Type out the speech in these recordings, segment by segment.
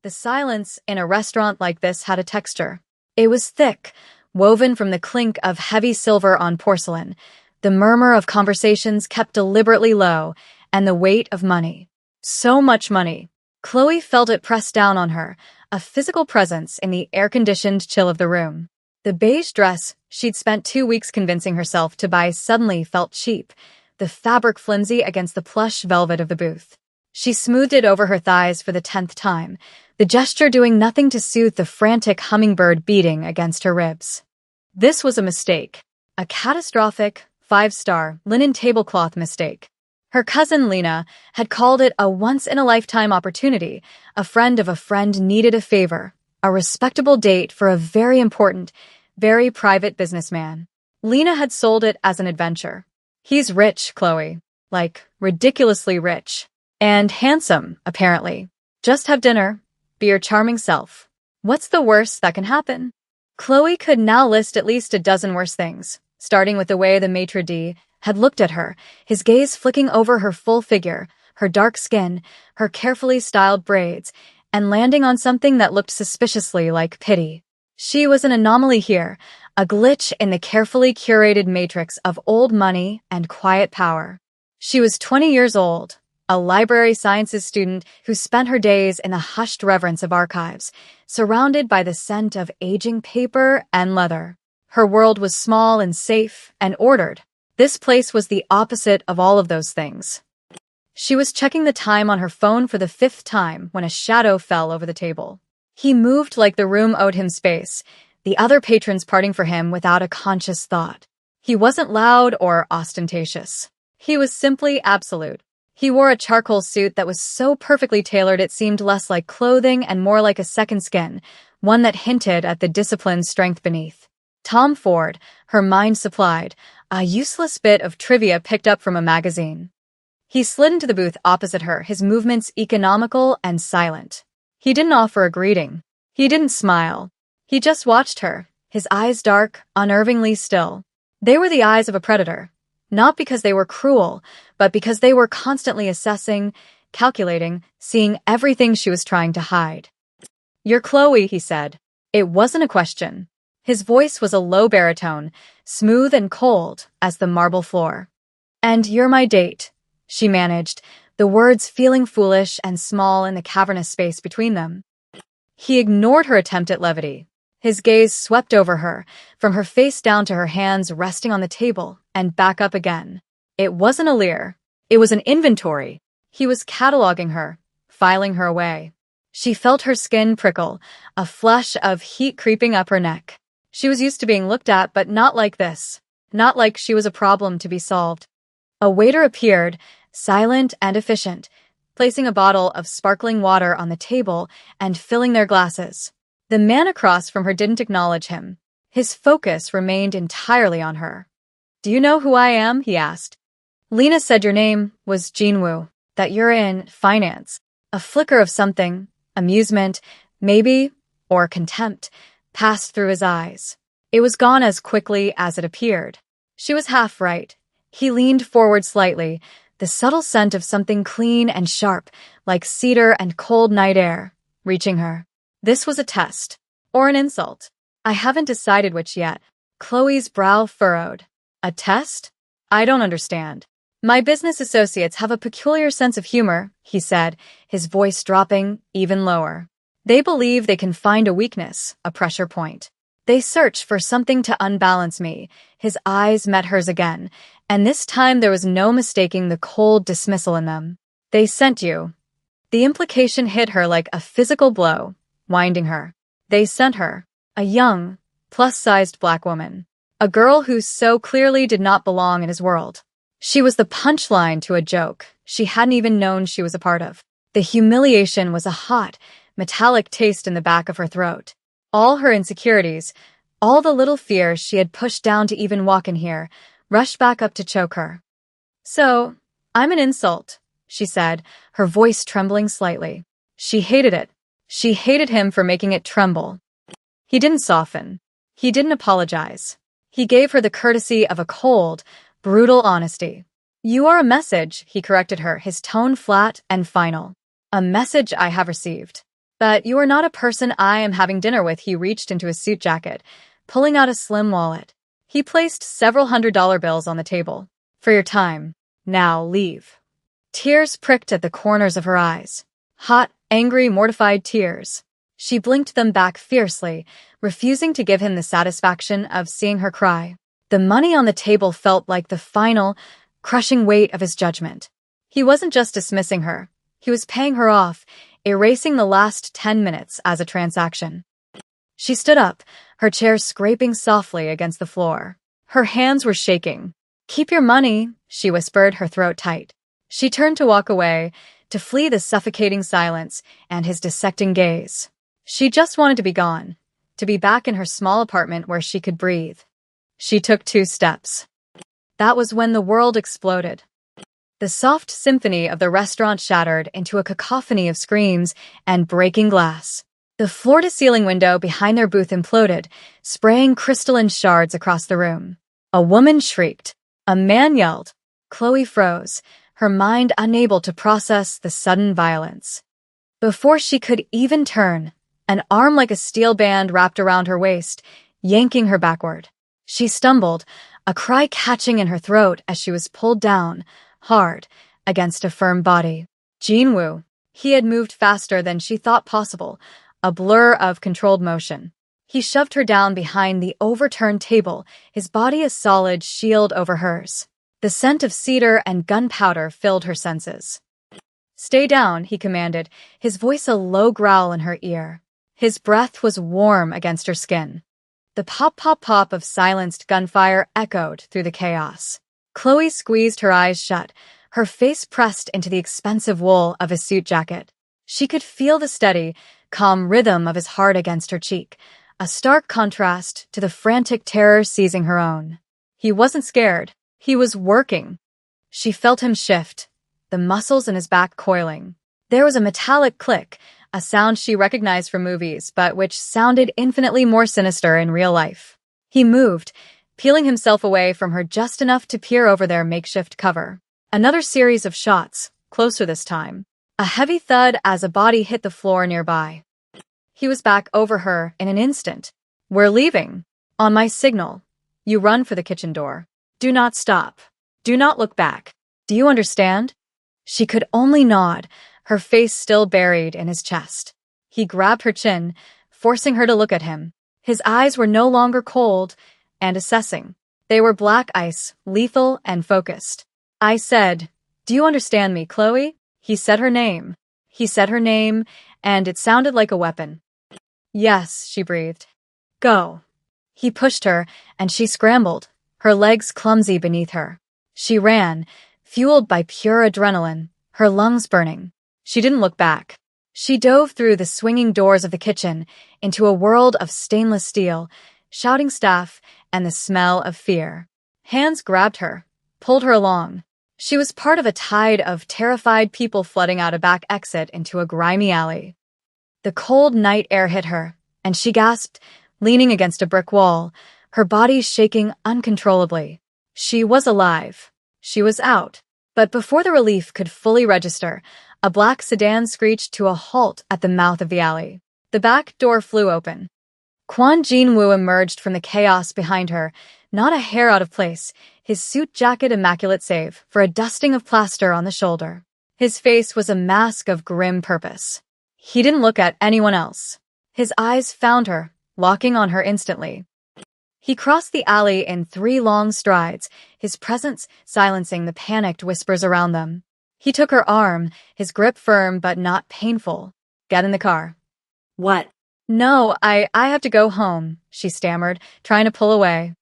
The silence in a restaurant like this had a texture. It was thick, woven from the clink of heavy silver on porcelain, the murmur of conversations kept deliberately low, and the weight of money. So much money. Chloe felt it pressed down on her, a physical presence in the air-conditioned chill of the room. The beige dress she'd spent 2 weeks convincing herself to buy suddenly felt cheap, the fabric flimsy against the plush velvet of the booth. She smoothed it over her thighs for the 10th time, the gesture doing nothing to soothe the frantic hummingbird beating against her ribs. This was a mistake. A catastrophic, 5-star, linen tablecloth mistake. Her cousin Lena had called it a once-in-a-lifetime opportunity. A friend of a friend needed a favor, a respectable date for a very important, very private businessman. Lena had sold it as an adventure. He's rich, Chloe. Like, ridiculously rich. And handsome, apparently. Just have dinner. Be your charming self. What's the worst that can happen? Chloe could now list at least a dozen worse things, starting with the way the maitre d' had looked at her, his gaze flicking over her full figure, her dark skin, her carefully styled braids, and landing on something that looked suspiciously like pity. She was an anomaly here, a glitch in the carefully curated matrix of old money and quiet power. She was 20 years old, a library sciences student who spent her days in the hushed reverence of archives, surrounded by the scent of aging paper and leather. Her world was small and safe and ordered. This place was the opposite of all of those things. She was checking the time on her phone for the 5th time when a shadow fell over the table. He moved like the room owed him space, the other patrons parting for him without a conscious thought. He wasn't loud or ostentatious. He was simply absolute. He wore a charcoal suit that was so perfectly tailored it seemed less like clothing and more like a second skin, one that hinted at the disciplined strength beneath. Tom Ford, her mind supplied, a useless bit of trivia picked up from a magazine. He slid into the booth opposite her, his movements economical and silent. He didn't offer a greeting. He didn't smile. He just watched her, his eyes dark, unnervingly still. They were the eyes of a predator. Not because they were cruel, but because they were constantly assessing, calculating, seeing everything she was trying to hide. "You're Chloe," he said. It wasn't a question. His voice was a low baritone, smooth and cold as the marble floor. "And you're my date," she managed, the words feeling foolish and small in the cavernous space between them. He ignored her attempt at levity. His gaze swept over her, from her face down to her hands resting on the table, and back up again. It wasn't a leer. It was an inventory. He was cataloging her, filing her away. She felt her skin prickle, a flush of heat creeping up her neck. She was used to being looked at, but not like this. Not like she was a problem to be solved. A waiter appeared, silent and efficient, placing a bottle of sparkling water on the table and filling their glasses. The man across from her didn't acknowledge him. His focus remained entirely on her. "Do you know who I am?" he asked. "Lena said your name was Jinwoo, that you're in finance." A flicker of something, amusement, maybe, or contempt, passed through his eyes. It was gone as quickly as it appeared. She was half right. He leaned forward slightly, the subtle scent of something clean and sharp, like cedar and cold night air, reaching her. This was a test, or an insult. "I haven't decided which yet." Chloe's brow furrowed. "A test? I don't understand." "My business associates have a peculiar sense of humor," he said, his voice dropping even lower. "They believe they can find a weakness, a pressure point. They search for something to unbalance me." His eyes met hers again, and this time there was no mistaking the cold dismissal in them. "They sent you." The implication hit her like a physical blow, winding her. They sent her, a young, plus-sized black woman, a girl who so clearly did not belong in his world. She was the punchline to a joke she hadn't even known she was a part of. The humiliation was a hot, metallic taste in the back of her throat. All her insecurities, all the little fears she had pushed down to even walk in here, rushed back up to choke her. "So, I'm an insult," she said, her voice trembling slightly. She hated it. She hated him for making it tremble. He didn't soften. He didn't apologize. He gave her the courtesy of a cold, brutal honesty. "You are a message," he corrected her, his tone flat and final. "A message I have received." But you are not a person I am having dinner with. He reached into his suit jacket, pulling out a slim wallet. He placed several $100 bills on the table. For your time. Now leave. Tears pricked at the corners of her eyes. Hot, angry, mortified tears. She blinked them back fiercely, refusing to give him the satisfaction of seeing her cry. The money on the table felt like the final, crushing weight of his judgment. He wasn't just dismissing her. He was paying her off, erasing the last 10 minutes as a transaction. She stood up, her chair scraping softly against the floor. Her hands were shaking. "Keep your money," she whispered, her throat tight. She turned to walk away, to flee the suffocating silence and his dissecting gaze. She just wanted to be gone, to be back in her small apartment where she could breathe. She took 2 steps. That was when the world exploded. The soft symphony of the restaurant shattered into a cacophony of screams and breaking glass. The floor-to-ceiling window behind their booth imploded, spraying crystalline shards across the room. A woman shrieked. A man yelled. Chloe froze, her mind unable to process the sudden violence. Before she could even turn, an arm like a steel band wrapped around her waist, yanking her backward. She stumbled, a cry catching in her throat as she was pulled down, hard, against a firm body. Jinwoo. He had moved faster than she thought possible, a blur of controlled motion. He shoved her down behind the overturned table, his body a solid shield over hers. The scent of cedar and gunpowder filled her senses. "Stay down," he commanded, his voice a low growl in her ear. His breath was warm against her skin. The pop-pop-pop of silenced gunfire echoed through the chaos. Chloe squeezed her eyes shut, her face pressed into the expensive wool of his suit jacket. She could feel the steady, calm rhythm of his heart against her cheek, a stark contrast to the frantic terror seizing her own. He wasn't scared. He was working. She felt him shift, the muscles in his back coiling. There was a metallic click, a sound she recognized from movies, but which sounded infinitely more sinister in real life. He moved, peeling himself away from her just enough to peer over their makeshift cover. Another series of shots, closer this time. A heavy thud as a body hit the floor nearby. He was back over her in an instant. "We're leaving. On my signal. You run for the kitchen door. Do not stop. Do not look back. Do you understand?" She could only nod, her face still buried in his chest. He grabbed her chin, forcing her to look at him. His eyes were no longer cold and assessing. They were black ice, lethal and focused. "I said, do you understand me, Chloe?" He said her name. He said her name, and it sounded like a weapon. "Yes," she breathed. "Go." He pushed her, and she scrambled, her legs clumsy beneath her. She ran, fueled by pure adrenaline, her lungs burning. She didn't look back. She dove through the swinging doors of the kitchen into a world of stainless steel, shouting staff, and the smell of fear. Hands grabbed her, pulled her along. She was part of a tide of terrified people flooding out a back exit into a grimy alley. The cold night air hit her, and she gasped, leaning against a brick wall, her body shaking uncontrollably. She was alive. She was out. But before the relief could fully register, a black sedan screeched to a halt at the mouth of the alley. The back door flew open. Kwon Jin-woo emerged from the chaos behind her, not a hair out of place, his suit jacket immaculate save for a dusting of plaster on the shoulder. His face was a mask of grim purpose. He didn't look at anyone else. His eyes found her, locking on her instantly. He crossed the alley in 3 long strides, his presence silencing the panicked whispers around them. He took her arm, his grip firm but not painful. "Get in the car." "What?" "No, I have to go home," she stammered, trying to pull away.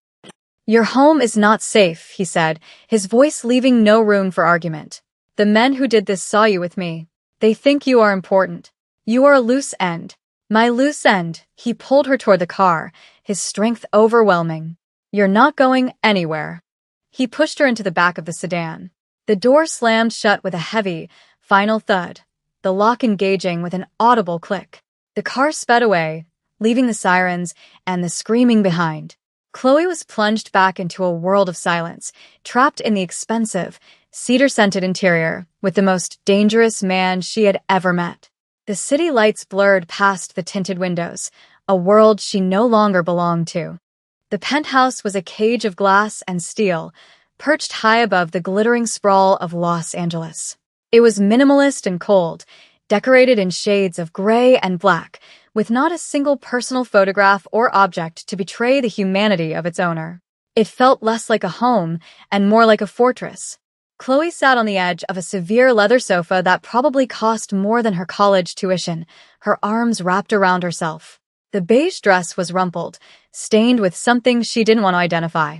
"Your home is not safe," he said, his voice leaving no room for argument. "The men who did this saw you with me. They think you are important. You are a loose end." "My loose end." He pulled her toward the car, his strength overwhelming. "You're not going anywhere." He pushed her into the back of the sedan. The door slammed shut with a heavy, final thud, the lock engaging with an audible click. The car sped away, leaving the sirens and the screaming behind. Chloe was plunged back into a world of silence, trapped in the expensive, cedar-scented interior with the most dangerous man she had ever met. The city lights blurred past the tinted windows, a world she no longer belonged to. The penthouse was a cage of glass and steel, perched high above the glittering sprawl of Los Angeles. It was minimalist and cold, decorated in shades of gray and black, with not a single personal photograph or object to betray the humanity of its owner. It felt less like a home and more like a fortress. Chloe sat on the edge of a severe leather sofa that probably cost more than her college tuition, her arms wrapped around herself. The beige dress was rumpled, stained with something she didn't want to identify.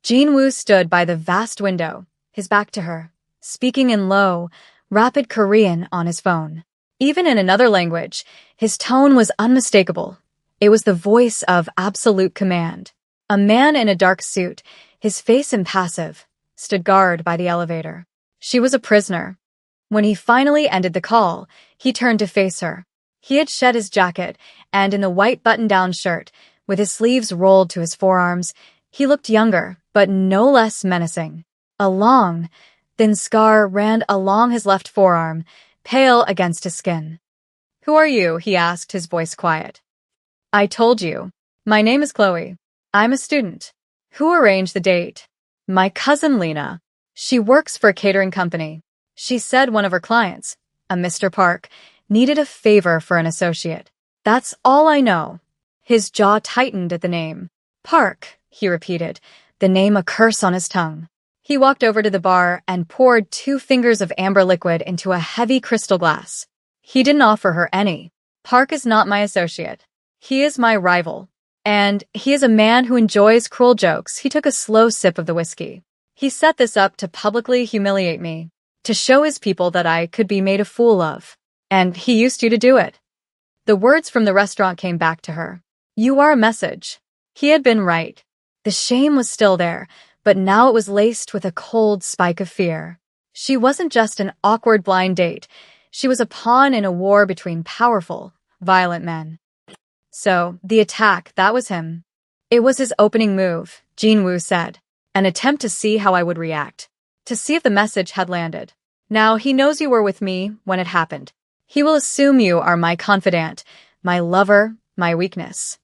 Jin-woo stood by the vast window, his back to her, speaking in low, rapid Korean on his phone. Even in another language, his tone was unmistakable. It was the voice of absolute command. A man in a dark suit, his face impassive, stood guard by the elevator. She was a prisoner. When he finally ended the call, he turned to face her. He had shed his jacket, and in the white button-down shirt, with his sleeves rolled to his forearms, he looked younger, but no less menacing. A long, thin scar ran along his left forearm, pale against his skin. "Who are you?" he asked, his voice quiet. "I told you. My name is Chloe. I'm a student." "Who arranged the date?" "My cousin Lena. She works for a catering company. She said one of her clients, a Mr. Park, needed a favor for an associate. That's all I know." His jaw tightened at the name. "Park," he repeated, the name a curse on his tongue. He walked over to the bar and poured 2 fingers of amber liquid into a heavy crystal glass. He didn't offer her any. "Park is not my associate. He is my rival. And he is a man who enjoys cruel jokes." He took a slow sip of the whiskey. "He set this up to publicly humiliate me, to show his people that I could be made a fool of. And he used you to do it." The words from the restaurant came back to her. "You are a message." He had been right. The shame was still there, but now it was laced with a cold spike of fear. She wasn't just an awkward blind date. She was a pawn in a war between powerful, violent men. So, the attack, that was him. "It was his opening move," Jin-woo said. "An attempt to see how I would react. To see if the message had landed. Now he knows you were with me when it happened. He will assume you are my confidant, my lover, my weakness."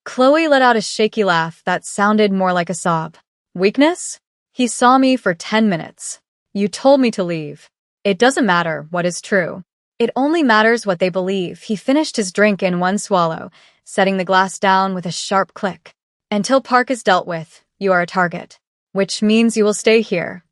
Chloe let out a shaky laugh that sounded more like a sob. "Weakness? He saw me for 10 minutes. You told me to leave. It doesn't matter what is true. It only matters what they believe." He finished his drink in one swallow, setting the glass down with a sharp click. "Until Park is dealt with, you are a target. Which means you will stay here."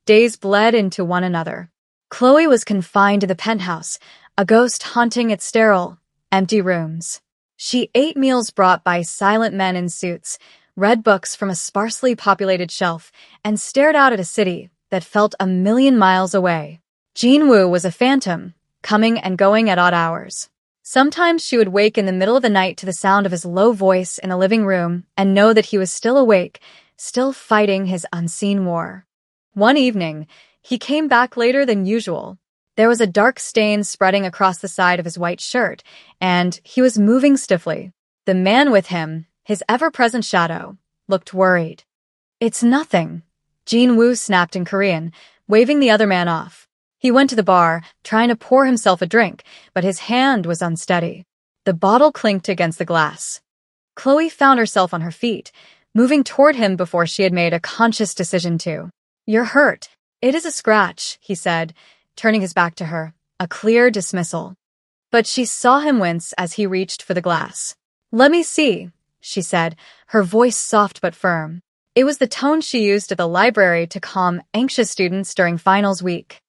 Days bled into one another. Chloe was confined to the penthouse, a ghost haunting its sterile, empty rooms. She ate meals brought by silent men in suits, read books from a sparsely populated shelf, and stared out at a city that felt a million miles away. Jin-woo was a phantom, coming and going at odd hours. Sometimes she would wake in the middle of the night to the sound of his low voice in the living room and know that he was still awake, still fighting his unseen war. One evening, he came back later than usual. There was a dark stain spreading across the side of his white shirt, and he was moving stiffly. The man with him, his ever-present shadow, looked worried. "It's nothing," Jin-woo snapped in Korean, waving the other man off. He went to the bar, trying to pour himself a drink, but his hand was unsteady. The bottle clinked against the glass. Chloe found herself on her feet, moving toward him before she had made a conscious decision to. "You're hurt." "It is a scratch," he said, turning his back to her, a clear dismissal. But she saw him wince as he reached for the glass. "Let me see," she said, her voice soft but firm. It was the tone she used at the library to calm anxious students during finals week.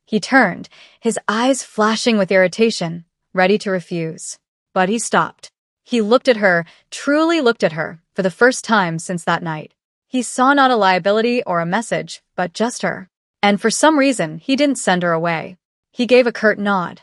He turned, his eyes flashing with irritation, ready to refuse. But he stopped. He looked at her, truly looked at her, for the first time since that night. He saw not a liability or a message, but just her. And for some reason, he didn't send her away. He gave a curt nod.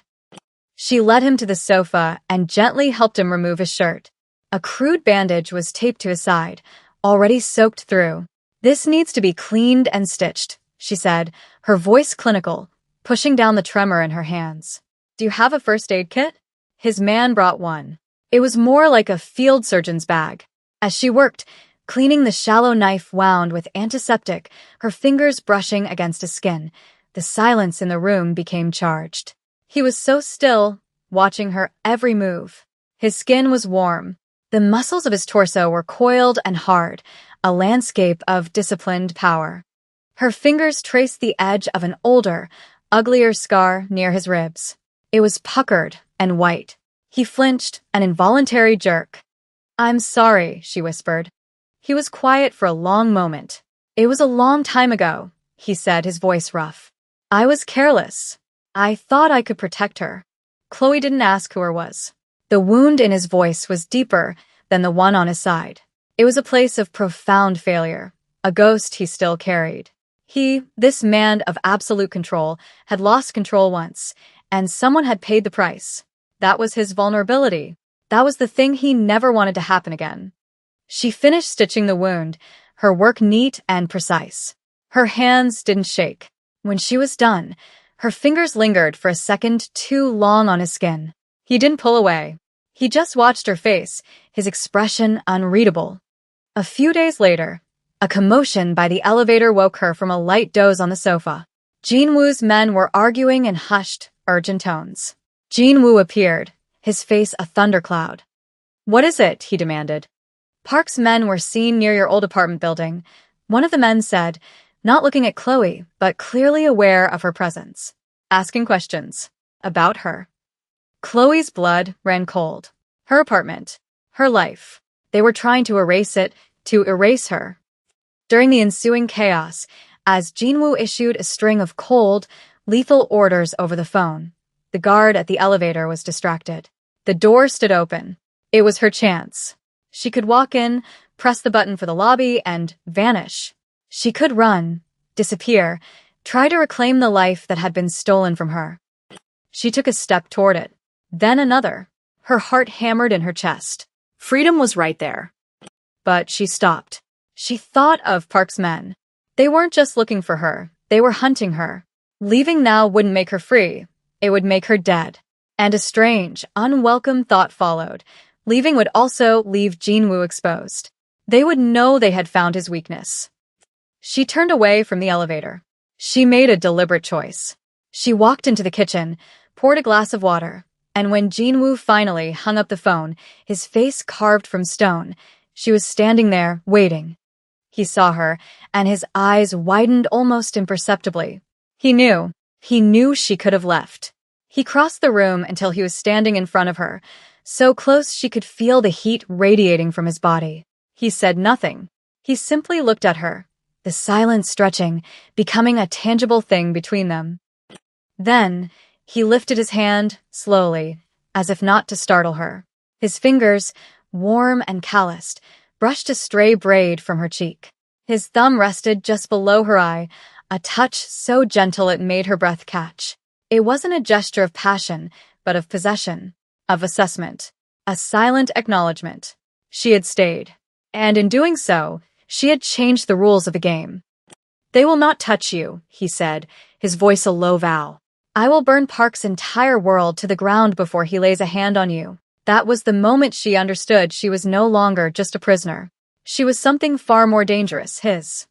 She led him to the sofa and gently helped him remove his shirt. A crude bandage was taped to his side, already soaked through. "This needs to be cleaned and stitched," she said, her voice clinical, pushing down the tremor in her hands. "Do you have a first aid kit?" His man brought one. It was more like a field surgeon's bag. As she worked, cleaning the shallow knife wound with antiseptic, her fingers brushing against his skin, the silence in the room became charged. He was so still, watching her every move. His skin was warm. The muscles of his torso were coiled and hard, a landscape of disciplined power. Her fingers traced the edge of an older, uglier scar near his ribs. It was puckered and white. He flinched, an involuntary jerk. "I'm sorry," she whispered. He was quiet for a long moment. "It was a long time ago," he said, his voice rough. "I was careless. I thought I could protect her." Chloe didn't ask who her was. The wound in his voice was deeper than the one on his side. It was a place of profound failure, a ghost he still carried. He, this man of absolute control, had lost control once, and someone had paid the price. That was his vulnerability. That was the thing he never wanted to happen again. She finished stitching the wound, her work neat and precise. Her hands didn't shake. When she was done, her fingers lingered for a second too long on his skin. He didn't pull away. He just watched her face, his expression unreadable. A few days later, a commotion by the elevator woke her from a light doze on the sofa. Jinwoo's men were arguing in hushed, urgent tones. Jinwoo appeared, his face a thundercloud. "What is it?" he demanded. "Park's men were seen near your old apartment building," one of the men said, not looking at Chloe, but clearly aware of her presence. "Asking questions. About her." Chloe's blood ran cold. Her apartment. Her life. They were trying to erase it, to erase her. During the ensuing chaos, as Jinwoo issued a string of cold, lethal orders over the phone, the guard at the elevator was distracted. The door stood open. It was her chance. She could walk in, press the button for the lobby, and vanish. She could run, disappear, try to reclaim the life that had been stolen from her. She took a step toward it, then another. Her heart hammered in her chest. Freedom was right there. But she stopped. She thought of Park's men. They weren't just looking for her, they were hunting her. Leaving now wouldn't make her free, it would make her dead. And a strange, unwelcome thought followed. Leaving would also leave Jinwoo exposed. They would know they had found his weakness. She turned away from the elevator. She made a deliberate choice. She walked into the kitchen, poured a glass of water, and when Jinwoo finally hung up the phone, his face carved from stone, she was standing there, waiting. He saw her, and his eyes widened almost imperceptibly. He knew she could have left. He crossed the room until he was standing in front of her, so close she could feel the heat radiating from his body. He said nothing. He simply looked at her, the silence stretching, becoming a tangible thing between them. Then, he lifted his hand, slowly, as if not to startle her. His fingers, warm and calloused, brushed a stray braid from her cheek. His thumb rested just below her eye, a touch so gentle it made her breath catch. It wasn't a gesture of passion, but of possession, of assessment, a silent acknowledgement. She had stayed, and in doing so, she had changed the rules of the game. "They will not touch you," he said, his voice a low vow. "I will burn Park's entire world to the ground before he lays a hand on you." That was the moment she understood she was no longer just a prisoner. She was something far more dangerous, his.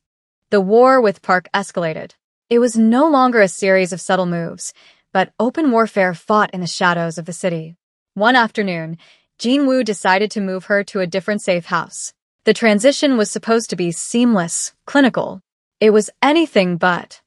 The war with Park escalated. It was no longer a series of subtle moves, but open warfare fought in the shadows of the city. One afternoon, Jinwoo decided to move her to a different safe house. The transition was supposed to be seamless, clinical. It was anything but.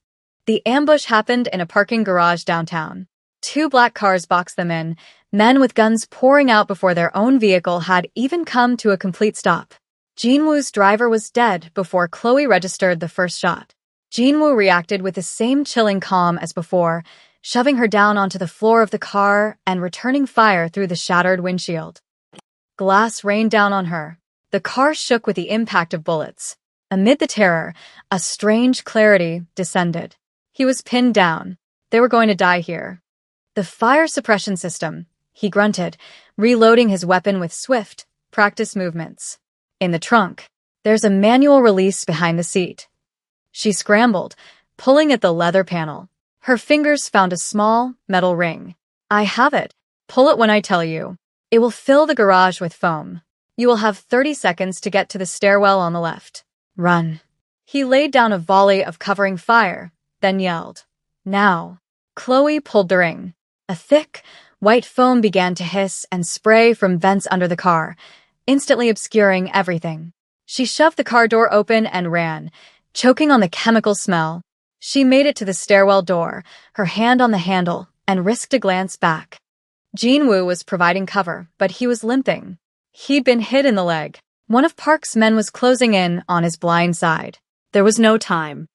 The ambush happened in a parking garage downtown. 2 black cars boxed them in, men with guns pouring out before their own vehicle had even come to a complete stop. Jinwoo's driver was dead before Chloe registered the first shot. Jinwoo reacted with the same chilling calm as before, shoving her down onto the floor of the car and returning fire through the shattered windshield. Glass rained down on her. The car shook with the impact of bullets. Amid the terror, a strange clarity descended. He was pinned down. They were going to die here. "The fire suppression system," he grunted, reloading his weapon with swift, practiced movements. "In the trunk. There's a manual release behind the seat." She scrambled, pulling at the leather panel. Her fingers found a small, metal ring. "I have it. Pull it when I tell you. It will fill the garage with foam. You will have 30 seconds to get to the stairwell on the left. Run." He laid down a volley of covering fire, then yelled, "Now." Chloe pulled the ring. A thick, White foam began to hiss and spray from vents under the car, instantly obscuring everything. She shoved the car door open and ran, choking on the chemical smell. She made it to the stairwell door, her hand on the handle, and risked a glance back. Jinwoo was providing cover, but he was limping. He'd been hit in the leg. One of Park's men was closing in on his blind side. There was no time.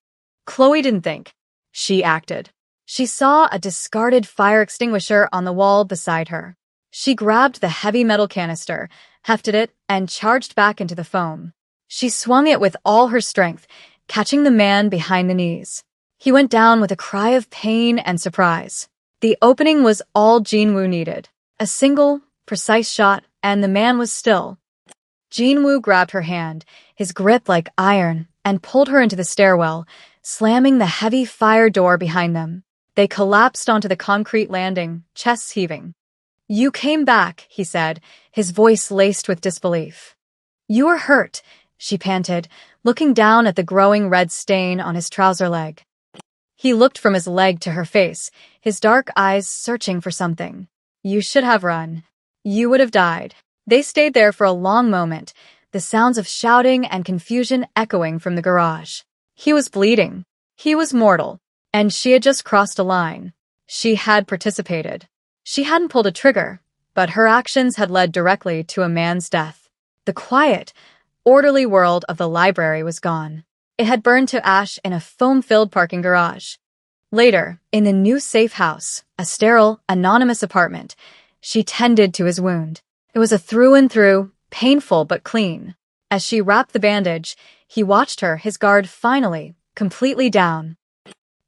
Chloe didn't think. She acted. She saw a discarded fire extinguisher on the wall beside her. She grabbed the heavy metal canister, hefted it, and charged back into the foam. She swung it with all her strength, catching the man behind the knees. He went down with a cry of pain and surprise. The opening was all Jinwoo needed. A single, precise shot, and the man was still. Jinwoo grabbed her hand, his grip like iron, and pulled her into the stairwell, slamming the heavy fire door behind them. They collapsed onto the concrete landing, chests heaving. "You came back," he said, his voice laced with disbelief. "You are hurt," she panted, looking down at the growing red stain on his trouser leg. He looked from his leg to her face, his dark eyes searching for something. "You should have run. You would have died." They stayed there for a long moment, the sounds of shouting and confusion echoing from the garage. He was bleeding. He was mortal. And she had just crossed a line. She had participated. She hadn't pulled a trigger, but her actions had led directly to a man's death. The quiet, orderly world of the library was gone. It had burned to ash in a foam-filled parking garage. Later, in the new safe house, a sterile, anonymous apartment, she tended to his wound. It was a through-and-through, painful but clean. As she wrapped the bandage, he watched her, his guard finally, completely down.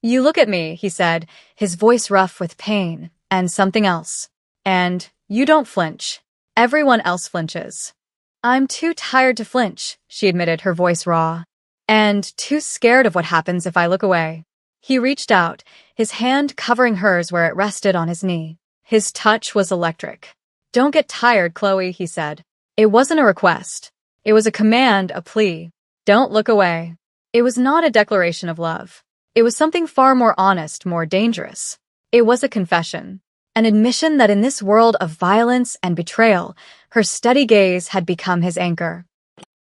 "You look at me," he said, his voice rough with pain, "and something else. And you don't flinch. Everyone else flinches." "I'm too tired to flinch," she admitted, her voice raw. "And too scared of what happens if I look away." He reached out, his hand covering hers where it rested on his knee. His touch was electric. "Don't get tired, Chloe," he said. It wasn't a request. It was a command, a plea. Don't look away. It was not a declaration of love. It was something far more honest, more dangerous. It was a confession. An admission that in this world of violence and betrayal, her steady gaze had become his anchor.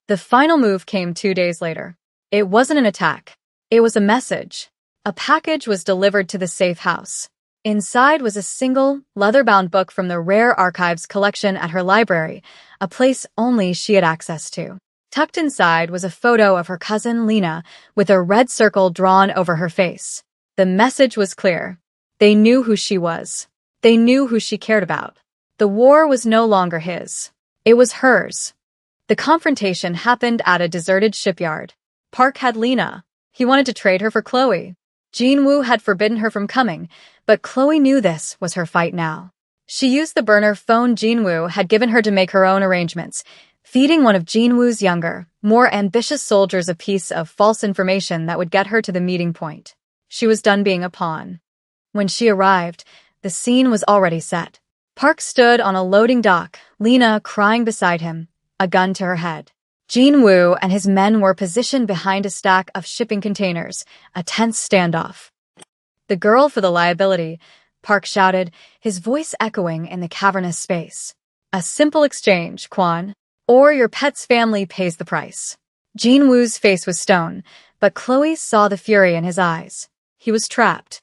The final move came 2 days later. It wasn't an attack. It was a message. A package was delivered to the safe house. Inside was a single, leather-bound book from the rare archives collection at her library, a place only she had access to. Tucked inside was a photo of her cousin Lena with a red circle drawn over her face. The message was clear. They knew who she was. They knew who she cared about. The war was no longer his. It was hers. The confrontation happened at a deserted shipyard. Park had Lena. He wanted to trade her for Chloe. Jinwoo had forbidden her from coming, but Chloe knew this was her fight now. She used the burner phone Jinwoo had given her to make her own arrangements, feeding one of Jinwoo's younger, more ambitious soldiers a piece of false information that would get her to the meeting point. She was done being a pawn. When she arrived, the scene was already set. Park stood on a loading dock, Lena crying beside him, a gun to her head. Jinwoo and his men were positioned behind a stack of shipping containers, a tense standoff. "The girl for the liability," Park shouted, his voice echoing in the cavernous space. "A simple exchange, Kwan. Or your pet's family pays the price." Jinwoo's face was stone, but Chloe saw the fury in his eyes. He was trapped.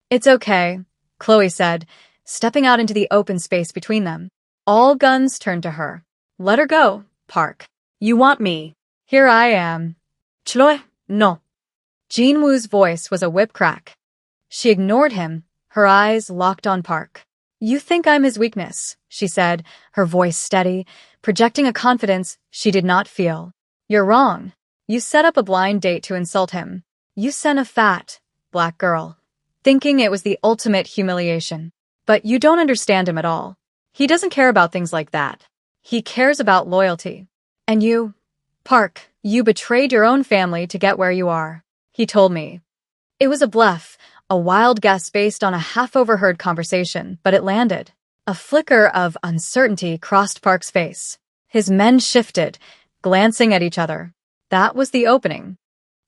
"It's okay," Chloe said, stepping out into the open space between them. All guns turned to her. "Let her go, Park. You want me. Here I am." "Chloe, no." Jinwoo's voice was a whip crack. She ignored him, her eyes locked on Park. "You think I'm his weakness," she said, her voice steady, projecting a confidence she did not feel. "You're wrong. You set up a blind date to insult him. You sent a fat, black girl, thinking it was the ultimate humiliation. But you don't understand him at all. He doesn't care about things like that. He cares about loyalty. And you, Park, you betrayed your own family to get where you are. He told me." It was a bluff, a wild guess based on a half-overheard conversation, but it landed. A flicker of uncertainty crossed Park's face. His men shifted, glancing at each other. That was the opening.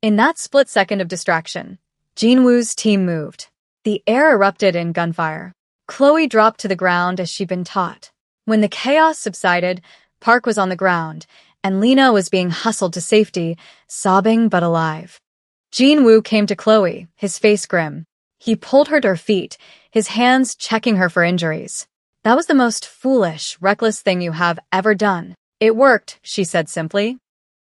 In that split second of distraction, Jinwoo's team moved. The air erupted in gunfire. Chloe dropped to the ground as she'd been taught. When the chaos subsided, Park was on the ground, and Lena was being hustled to safety, sobbing but alive. Jin-woo came to Chloe, his face grim. He pulled her to her feet, his hands checking her for injuries. "That was the most foolish, reckless thing you have ever done." "It worked," she said simply.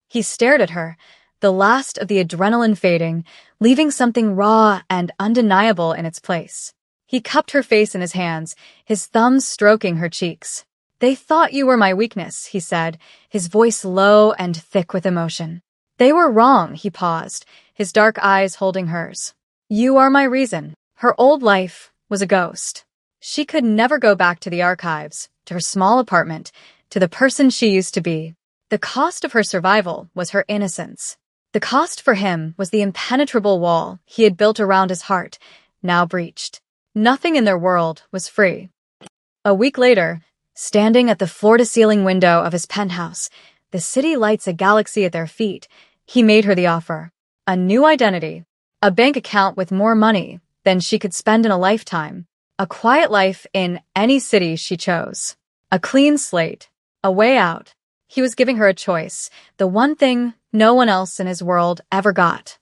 He stared at her, the last of the adrenaline fading, leaving something raw and undeniable in its place. He cupped her face in his hands, his thumbs stroking her cheeks. "They thought you were my weakness," he said, his voice low and thick with emotion. "They were wrong," he paused, his dark eyes holding hers. "You are my reason." Her old life was a ghost. She could never go back to the archives, to her small apartment, to the person she used to be. The cost of her survival was her innocence. The cost for him was the impenetrable wall he had built around his heart, now breached. Nothing in their world was free. A week later, standing at the floor-to-ceiling window of his penthouse, the city lights a galaxy at their feet, he made her the offer. A new identity, a bank account with more money than she could spend in a lifetime, a quiet life in any city she chose, a clean slate, a way out. He was giving her a choice, the one thing no one else in his world ever got.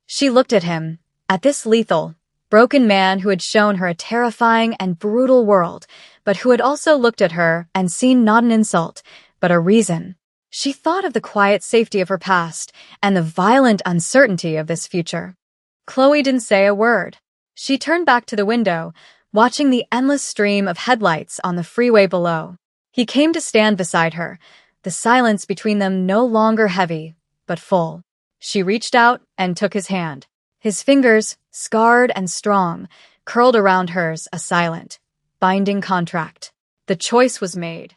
She looked at him, at this lethal, broken man who had shown her a terrifying and brutal world, but who had also looked at her and seen not an insult, but a reason. She thought of the quiet safety of her past and the violent uncertainty of this future. Chloe didn't say a word. She turned back to the window, watching the endless stream of headlights on the freeway below. He came to stand beside her, the silence between them no longer heavy, but full. She reached out and took his hand. His fingers, scarred and strong, curled around hers, a silent, binding contract. The choice was made.